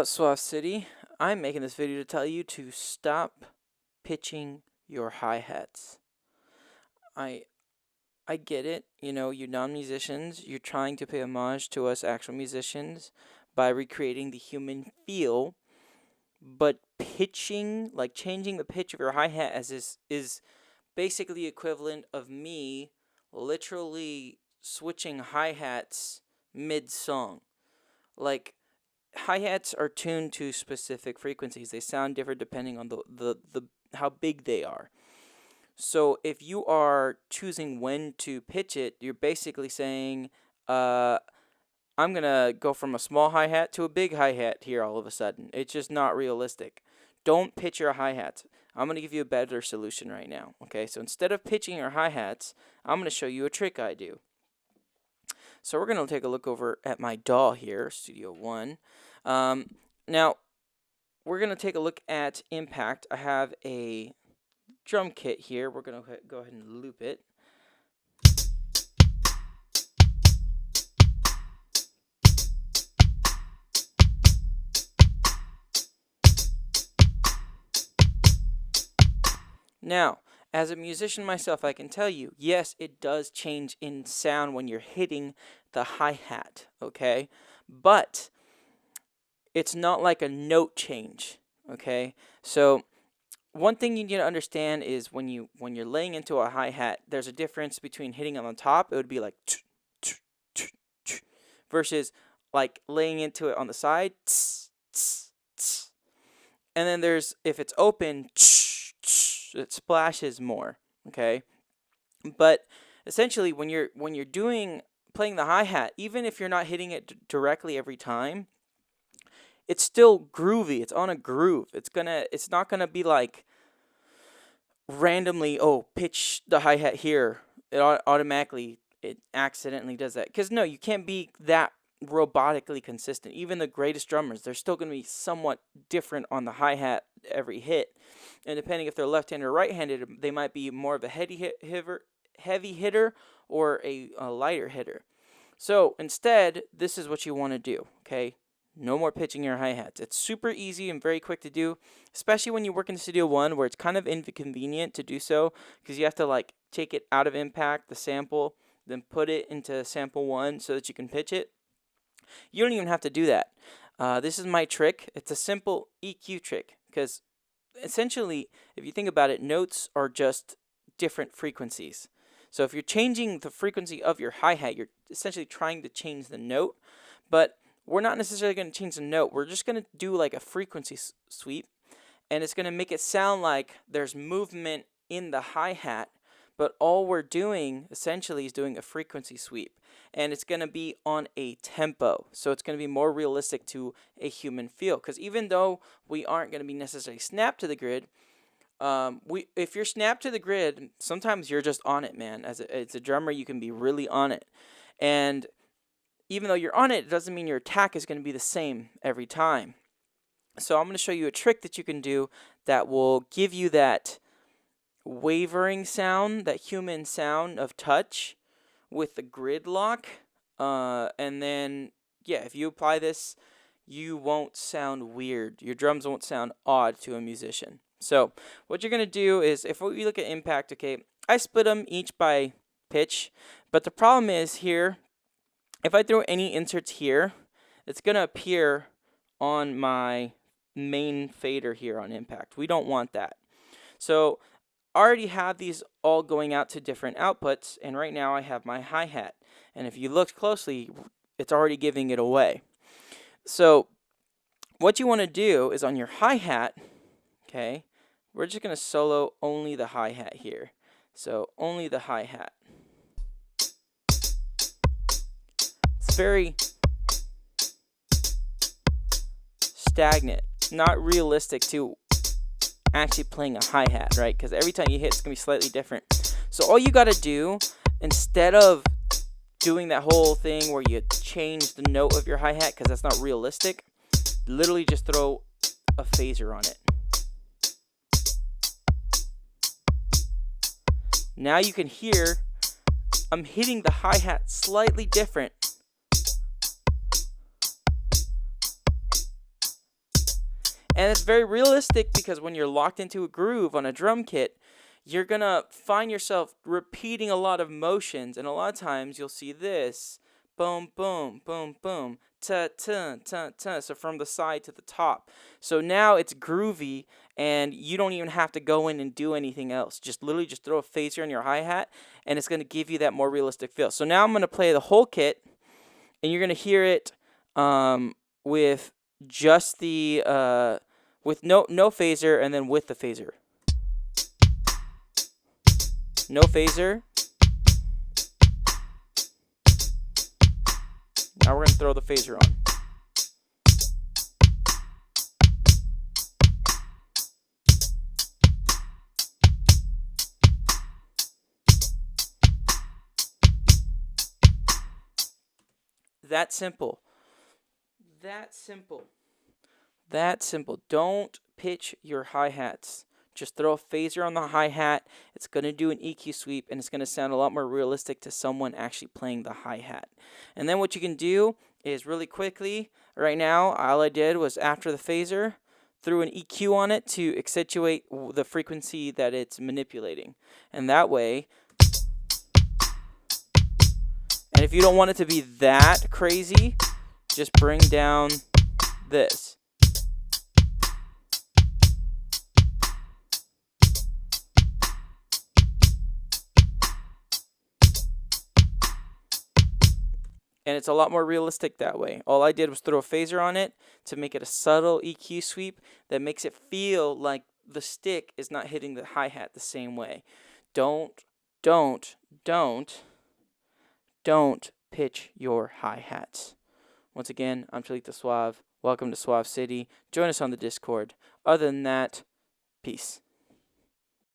Suave City, I'm making this video to tell you to stop pitching your hi-hats. I I get it, you non-musicians, you're trying to pay homage to us actual musicians by recreating the human feel, but pitching, like changing the pitch of your hi-hat is basically equivalent of me literally switching hi-hats mid-song. Like, hi-hats are tuned to specific frequencies. They sound different depending on the how big they are. So if you are choosing when to pitch it, you're basically saying, I'm gonna go from a small hi-hat to a big hi-hat here all of a sudden. It's just not realistic. Don't pitch your hi-hats. I'm gonna give you a better solution right now. Okay, so instead of pitching your hi-hats, I'm gonna show you a trick I do. So we're going to take a look over at my DAW here, Studio One. Now, we're going to take a look at impact. I have a drum kit here. We're going to go ahead and loop it. Now, as a musician myself, I can tell you, yes, it does change in sound when you're hitting the hi-hat, okay? But it's not like a note change, okay? So one thing you need to understand is when you're laying into a hi-hat, there's a difference between hitting on the top, it would be like versus like laying into it on the side, and then there's, if it's open, it splashes more, okay? But essentially when you're playing the hi-hat, even if you're not hitting it directly every time, it's still groovy. It's on a groove. It's not gonna be like randomly, oh, pitch the hi-hat here. It automatically, it accidentally does that. Because no, you can't be that robotically consistent. Even the greatest drummers, they're still gonna be somewhat different on the hi-hat every hit. And depending if they're left-handed or right-handed, they might be more of a heavy hitter or a lighter hitter. So instead, this is what you want to do, okay? No more pitching your hi-hats. It's super easy and very quick to do, especially when you work in Studio One, where it's kind of inconvenient to do so because you have to like take it out of impact, the sample, then put it into sample one so that you can pitch it. You don't even have to do that. This is my trick. It's a simple EQ trick because essentially, if you think about it, notes are just different frequencies. So if you're changing the frequency of your hi-hat, you're essentially trying to change the note, but we're not necessarily going to change the note. We're just going to do like a frequency sweep, and it's going to make it sound like there's movement in the hi-hat, but all we're doing essentially is doing a frequency sweep, and it's going to be on a tempo. So it's going to be more realistic to a human feel, because even though we aren't going to be necessarily snapped to the grid, if you're snapped to the grid, sometimes you're just on it, man. As a drummer, you can be really on it, and even though you're on it, it doesn't mean your attack is going to be the same every time. So I'm going to show you a trick that you can do that will give you that wavering sound, that human sound of touch with the grid lock. And then, yeah, if you apply this, you won't sound weird. Your drums won't sound odd to a musician. So what you're going to do is, if we look at impact, okay, I split them each by pitch. But the problem is here, if I throw any inserts here, it's going to appear on my main fader here on impact. We don't want that. So I already have these all going out to different outputs, and right now I have my hi-hat. And if you look closely, it's already giving it away. So what you want to do is on your hi-hat, okay, we're just going to solo only the hi-hat here. So only the hi-hat. Very stagnant, not realistic to actually playing a hi-hat, right? Because every time you hit, it's going to be slightly different. So all you got to do, instead of doing that whole thing where you change the note of your hi-hat, because that's not realistic, literally just throw a phaser on it. Now you can hear I'm hitting the hi-hat slightly different. And it's very realistic because when you're locked into a groove on a drum kit, you're going to find yourself repeating a lot of motions. And a lot of times you'll see this. Boom, boom, boom, boom. Ta, ta, ta, ta. So from the side to the top. So now it's groovy and you don't even have to go in and do anything else. Just literally just throw a phaser on your hi-hat and it's going to give you that more realistic feel. So now I'm going to play the whole kit and you're going to hear it with just the with no phaser and then with the phaser. No phaser. Now we're going to throw the phaser on. That simple. That simple. That simple. Don't pitch your hi-hats. Just throw a phaser on the hi-hat. It's going to do an EQ sweep, and it's going to sound a lot more realistic to someone actually playing the hi-hat. And then what you can do is really quickly, right now, all I did was after the phaser, threw an EQ on it to accentuate the frequency that it's manipulating. And that way, and if you don't want it to be that crazy, just bring down this. And it's a lot more realistic that way. All I did was throw a phaser on it to make it a subtle EQ sweep that makes it feel like the stick is not hitting the hi-hat the same way. Don't pitch your hi-hats. Once again, I'm Talik the Suave. Welcome to Suave City. Join us on the Discord. Other than that, peace.